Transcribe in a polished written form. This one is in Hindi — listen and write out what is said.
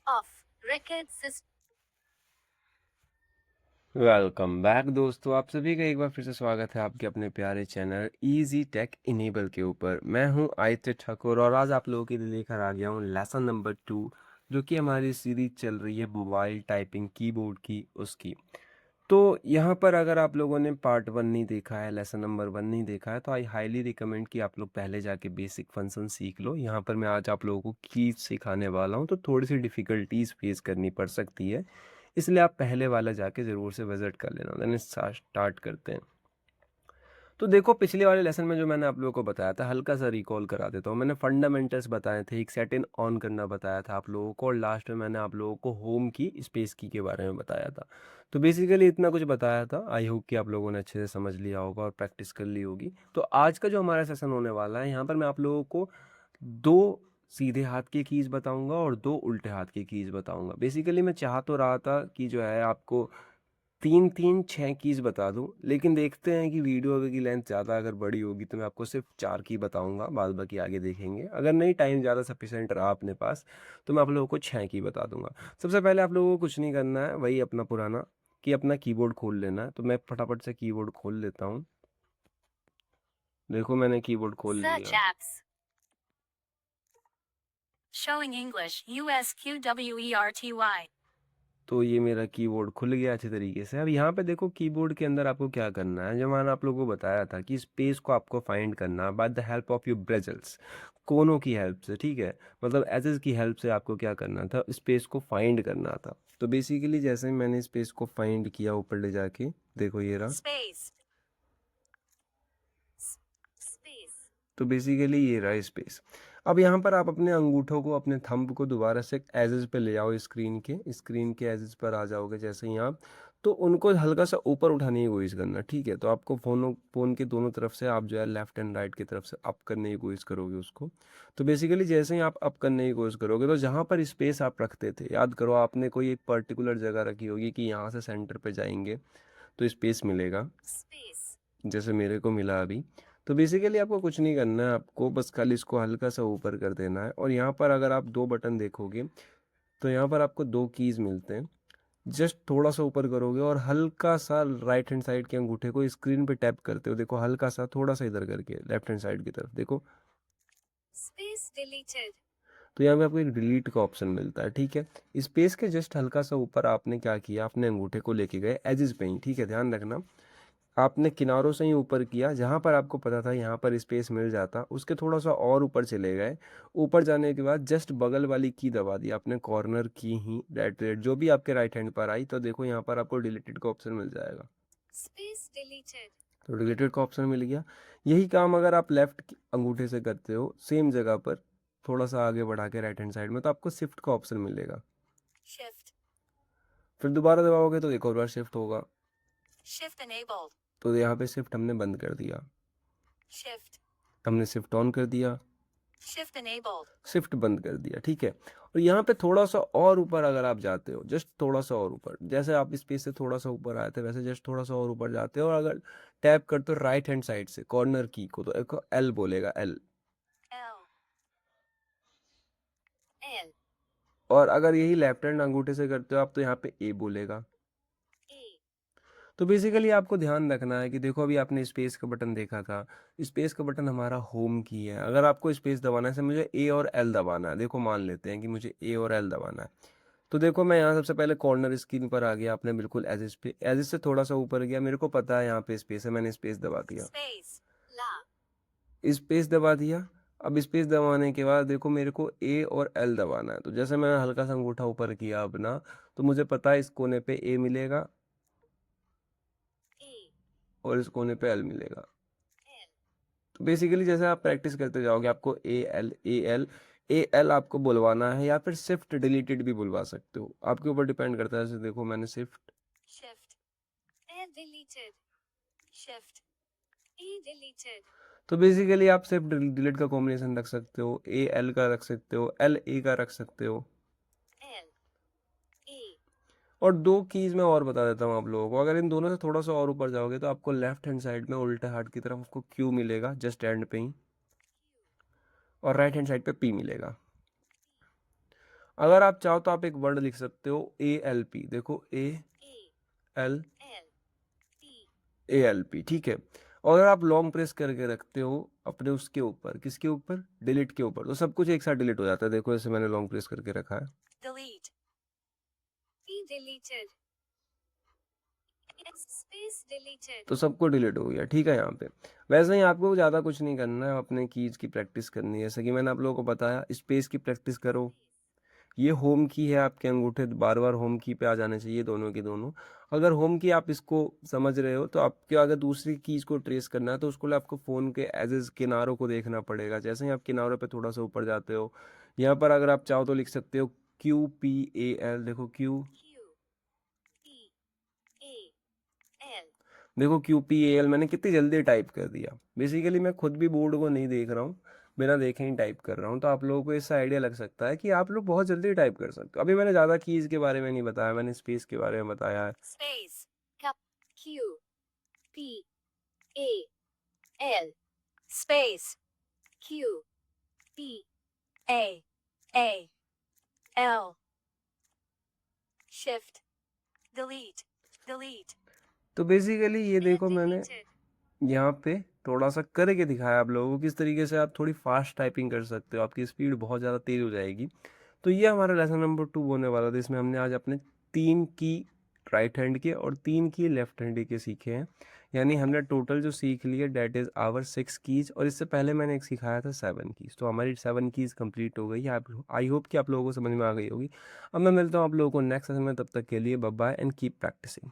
Off. Record system. Welcome back दोस्तों, आप सभी का एक बार फिर से स्वागत है आपके अपने प्यारे चैनल इजी टेक इनेबल के ऊपर। मैं हूं आदित्य ठाकुर और आज आप लोगों के लिए लेकर आ गया हूं लेसन नंबर 2, जो कि हमारी सीरीज चल रही है मोबाइल टाइपिंग कीबोर्ड की उसकी। तो यहाँ पर अगर आप लोगों ने पार्ट 1 नहीं देखा है, लेसन नंबर 1 नहीं देखा है, तो आई हाईली रिकमेंड कि आप लोग पहले जाके बेसिक फंक्शन सीख लो। यहाँ पर मैं आज आप लोगों को कीज सिखाने वाला हूँ, तो थोड़ी सी डिफ़िकल्टीज फेस करनी पड़ सकती है, इसलिए आप पहले वाला जाके ज़रूर से विज़िट कर लेना। देन स्टार्ट करते हैं। तो देखो, पिछले वाले लेसन में जो मैंने आप लोगों को बताया था, हल्का सा रिकॉल करा देता हूँ। मैंने फंडामेंटल्स बताए थे, एक सेट इन ऑन करना बताया था आप लोगों को, और लास्ट में मैंने आप लोगों को होम की स्पेस की के बारे में बताया था। तो बेसिकली इतना कुछ बताया था। आई होप कि आप लोगों ने अच्छे से समझ लिया होगा और प्रैक्टिस कर ली होगी। तो आज का जो हमारा सेशन होने वाला है, यहाँ पर मैं आप लोगों को दो सीधे हाथ के कीज बताऊंगा और दो उल्टे हाथ के कीज बताऊंगा। बेसिकली मैं चाह तो रहा था कि जो है आपको तीन तीन छः कीज बता दूं, लेकिन देखते हैं कि वीडियो की लेंथ ज़्यादा अगर बड़ी होगी तो मैं आपको सिर्फ 4 की बताऊंगा, बाद बाकी आगे देखेंगे। अगर नहीं, टाइम ज़्यादा सफिशेंट रहा अपने पास, तो मैं आप लोगों को 6 की बता दूंगा। सबसे पहले आप लोगों को कुछ नहीं करना है, वही अपना पुराना कि अपना कीबोर्ड खोल लेना है। तो मैं फटाफट से कीबोर्ड खोल लेता हूँ। देखो, मैंने कीबोर्ड खोल Search लिया। apps. Showing English. USQWERTY. तो ये मेरा कीबोर्ड खुल गया अच्छे तरीके से। अब यहाँ पे देखो, कीबोर्ड के अंदर आपको क्या करना है, जो मैंने आप लोगों को बताया था कि स्पेस को आपको फाइंड करना by the help of your ब्रेजल्स, कोनों की हेल्प से। ठीक है, मतलब एजेस की हेल्प से आपको क्या करना था, स्पेस को फाइंड करना था। तो बेसिकली जैसे ही मैंने स्पेस को फाइंड किया ऊपर ले जाके, देखो ये रहा। Space. Space. तो बेसिकली ये रहा स्पेस। अब यहाँ पर आप अपने अंगूठों को, अपने थंब को दोबारा से एजेस पे ले आओ, स्क्रीन के एजेस पर आ जाओगे जैसे ही आप, तो उनको हल्का सा ऊपर उठाने की कोशिश करना। ठीक है, तो आपको फ़ोन के दोनों तरफ से आप जो है लेफ्ट एंड राइट की तरफ से अप करने की कोशिश करोगे उसको। तो बेसिकली जैसे ही आप अप करने की कोशिश करोगे, तो जहाँ पर स्पेस आप रखते थे, याद करो आपने कोई एक पर्टिकुलर जगह रखी होगी कि यहाँ से सेंटर पे जाएंगे तो स्पेस मिलेगा, Space. जैसे मेरे को मिला अभी। तो बेसिकली आपको कुछ नहीं करना है, आपको बस खाली इसको हल्का सा ऊपर कर देना है। और यहाँ पर अगर आप दो बटन देखोगे, तो यहाँ पर आपको दो कीज़ मिलते हैं। जस्ट थोड़ा सा ऊपर करोगे और हल्का सा राइट हैंड साइड के अंगूठे को स्क्रीन पे टैप करते हो, देखो हल्का सा, थोड़ा सा इधर करके लेफ्ट हैंड साइड की तरफ देखो। Space deleted. तो यहाँ पे आपको एक डिलीट का ऑप्शन मिलता है। ठीक है, स्पेस के जस्ट हल्का सा ऊपर आपने क्या किया, अपने अंगूठे को लेके गए एजेस पे ही। ठीक है, ध्यान रखना, आपने किनारों से ही ऊपर किया, जहाँ पर आपको पता था यहाँ पर स्पेस मिल जाता, उसके थोड़ा सा और ऊपर चले गए। ऊपर जाने के बाद जस्ट बगल वाली की दबा दी आपने, कॉर्नर की ही, राइट जो भी आपके राइट हैंड पर आई, तो देखो यहाँ पर आपको डिलीटेड का ऑप्शन मिल जाएगा। Space deleted. तो डिलीटेड का ऑप्शन मिल गया। यही काम अगर आप लेफ्ट अंगूठे से करते हो सेम जगह पर, थोड़ा सा आगे बढ़ा के राइट हैंड साइड में, तो आपको शिफ्ट का ऑप्शन मिलेगा। Shift. फिर दोबारा दबाओगे तो एक और बार शिफ्ट होगा। Shift enabled. तो यहाँ पे शिफ्ट हमने बंद कर दिया, Shift. हमने शिफ्ट ऑन कर दिया, Shift enabled. शिफ्ट बंद कर दिया। ठीक है, और यहाँ पे थोड़ा सा और ऊपर अगर आप जाते हो, जस्ट थोड़ा सा और ऊपर, जैसे आप स्पेस से थोड़ा सा ऊपर आए थे वैसे जस्ट थोड़ा सा और ऊपर जाते हो, और अगर टैप करते हो राइट हैंड साइड से कॉर्नर की को, तो एक एल बोलेगा, एल। L. L. और अगर यही लेफ्ट हैंड अंगूठे से करते हो आप, तो यहाँ पे ए बोलेगा। A. तो बेसिकली आपको ध्यान रखना है कि देखो, अभी आपने स्पेस का बटन देखा था, स्पेस का बटन हमारा होम की है। अगर आपको स्पेस दबाना है, जैसे मुझे ए और एल दबाना है, देखो मान लेते हैं कि मुझे ए और एल दबाना है, तो देखो मैं यहाँ सबसे पहले कॉर्नर स्क्रीन पर आ गया, आपने बिल्कुल एजिस पे, एजिस से थोड़ा सा ऊपर गया, मेरे को पता है यहाँ पे स्पेस है, मैंने स्पेस दबा दिया, Space. La. स्पेस दबा दिया। अब स्पेस दबाने के बाद देखो मेरे को ए और एल दबाना है, तो जैसे मैंने हल्का सा अंगूठा ऊपर किया अपना, तो मुझे पता है इस कोने पे ए मिलेगा E. और इस कोने पे एल मिलेगा। L. तो बेसिकली जैसे आप प्रैक्टिस करते जाओगे, आपको ए एल आपको बुलवाना है, या फिर शिफ्ट डिलीटेड भी बुलवा सकते हो, आपके ऊपर डिपेंड करता है। जैसे देखो मैंने shift, Shift. A deleted. Shift. E deleted. तो बेसिकली आप सिर्फ डिलीट का कॉम्बिनेशन रख सकते हो, ए एल का रख सकते हो, एल ए का रख सकते हो। L. E. और दो कीज मैं और बता देता हूँ आप लोगों को, अगर इन दोनों से थोड़ा सा और ऊपर जाओगे, तो आपको लेफ्ट हैंड साइड में उल्टे हाथ की तरफ आपको क्यू मिलेगा जस्ट एंड पे ही, Q. और राइट हैंड साइड पे पी मिलेगा। अगर आप चाहो तो आप एक वर्ड लिख सकते हो ALP, देखो AL ALP, ठीक है। और अगर आप लॉन्ग प्रेस करके रखते हो अपने उसके ऊपर, किसके ऊपर, डिलीट के ऊपर, तो सब कुछ एक साथ डिलीट हो जाता है। देखो ऐसे मैंने लॉन्ग प्रेस करके रखा है, delete, E deleted, space deleted, तो सबको डिलीट हो गया, ठीक है। यहाँ पे वैसे ही आपको ज़्यादा कुछ नहीं करना है, अपने कीज की प्रैक्टिस करनी है। जैसे कि मैंने आप लोगों को बताया, स्पेस की प्रैक्टिस करो। ये होम की है, आपके अंगूठे बार बार होम की पे आ जाने चाहिए, दोनों के दोनों। अगर होम की आप इसको समझ रहे हो, तो आपके अगर दूसरी कीज को ट्रेस करना है, तो उसको लिए आपको फ़ोन के एजेस किनारों को देखना पड़ेगा। जैसे ही आप किनारों पे थोड़ा सा ऊपर जाते हो, यहाँ पर अगर आप चाहो तो लिख सकते हो QPAL, देखो Q, QPAL, देखो QPAL मैंने कितनी जल्दी टाइप कर दिया। बेसिकली मैं खुद भी बोर्ड को नहीं देख रहा हूँ, बिना देखे ही टाइप कर रहा हूँ। तो आप लोगों को इससे आइडिया लग सकता है कि आप लोग बहुत जल्दी टाइप कर सकते हो। अभी मैंने ज़्यादा कीज़ के बारे में नहीं बताया, मैंने स्पेस के बारे में बताया है। space, cup, QPAL, space, QPAL, shift, delete, delete, तो बेसिकली ये and देखो मैंने deleted, यहाँ पे थोड़ा सा करके दिखाया आप लोगों को, किस तरीके से आप थोड़ी फास्ट टाइपिंग कर सकते हो, आपकी स्पीड बहुत ज़्यादा तेज़ हो जाएगी। तो ये हमारा लेसन नंबर 2 होने वाला था। इसमें हमने आज अपने 3 की राइट हैंड के और 3 की लेफ्ट हैंड के सीखे हैं। यानी हमने टोटल जो सीख लिए डेट इज़ आवर 6 कीज, और इससे पहले मैंने एक सिखाया था 7 कीज। तो हमारी 7 कीज कंप्लीट हो गई। आप, आई होप कि आप लोगों को समझ में आ गई होगी। अब मैं मिलता हूँ आप लोगों को नेक्स्ट सेशन में, तब तक के लिए bye bye and keep practising.